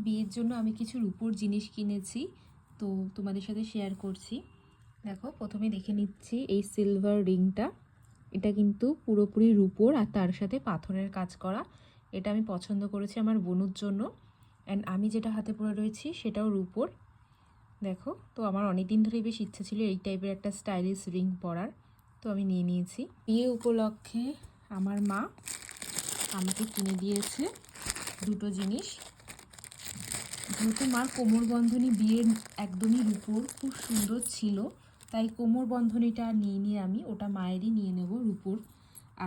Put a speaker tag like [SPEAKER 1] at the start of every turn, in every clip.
[SPEAKER 1] বিয়ের জন্য আমি কিছু রূপোর জিনিস কিনেছি, তো তোমাদের সাথে শেয়ার করছি। দেখো, প্রথমে দেখে নিচ্ছি এই সিলভার রিংটা। এটা কিন্তু পুরোপুরি রূপোর আর তার সাথে পাথরের কাজ করা। এটা আমি পছন্দ করেছি আমার বোনুর জন্য। অ্যান্ড আমি যেটা হাতে পরে রয়েছি সেটাও রূপোর। দেখো, তো আমার অনেক দিন ধরেই বেশ ইচ্ছে ছিল এই টাইপের একটা স্টাইলিশ রিং পরার, তো আমি নিয়ে নিয়েছি। বিয়ে উপলক্ষে আমার মা আমাকে কিনে দিয়েছে দুটো জিনিস। যেহেতু মার কোমরবন্ধনী বিয়ের একদমই রূপোর, খুব সুন্দর ছিল, তাই কোমরবন্ধনীটা নিয়ে নিয়ে আমি ওটা মায়েরই নিয়ে নেব রূপোর।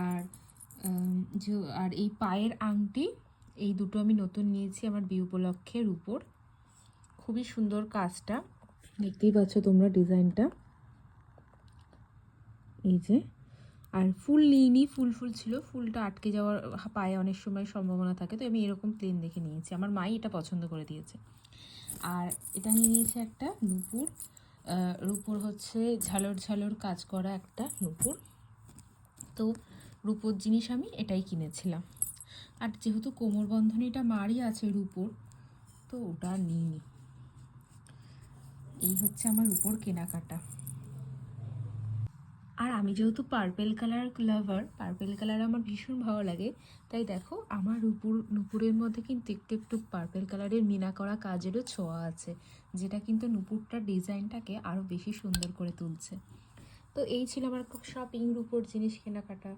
[SPEAKER 1] আর আর এই পায়ের আংটি, এই দুটো আমি নতুন নিয়েছি আমার বিয়ে উপলক্ষে রূপোর। খুবই সুন্দর কাজটা, দেখতেই পাচ্ছ তোমরা ডিজাইনটা, এই যে। আর ফুল নিইনি, ফুল ছিল, ফুলটা আটকে যাওয়ার পায়ে অনেক সময় সম্ভাবনা থাকে, তো আমি এরকম প্লেন দেখে নিয়েছি। আমার মাই এটা পছন্দ করে দিয়েছে। আর এটা নিয়ে নিয়েছে একটা নূপুর। রূপুর হচ্ছে ঝালর ঝালর কাজ করা একটা নূপুর। তো রূপোর জিনিস আমি এটাই কিনেছিলাম। আর যেহেতু কোমরবন্ধনীটা মারই আছে রূপোর, তো ওটা নিইনি। এই হচ্ছে আমার রূপোর কেনাকাটা। আর আমি যেহেতু পার্পেল কালার লাভার, পার্পেল কালার আমার ভীষণ ভালো লাগে, তাই দেখো আমার নুপুরের মধ্যে কিন্তু একটু একটু পার্পেল কালারের মিনা করা কাজেরও ছোঁয়া আছে, যেটা কিন্তু নুপুরটার ডিজাইনটাকে আরও বেশি সুন্দর করে তুলছে। তো এই ছিল আমার শপিং রূপোর জিনিস কেনাকাটা।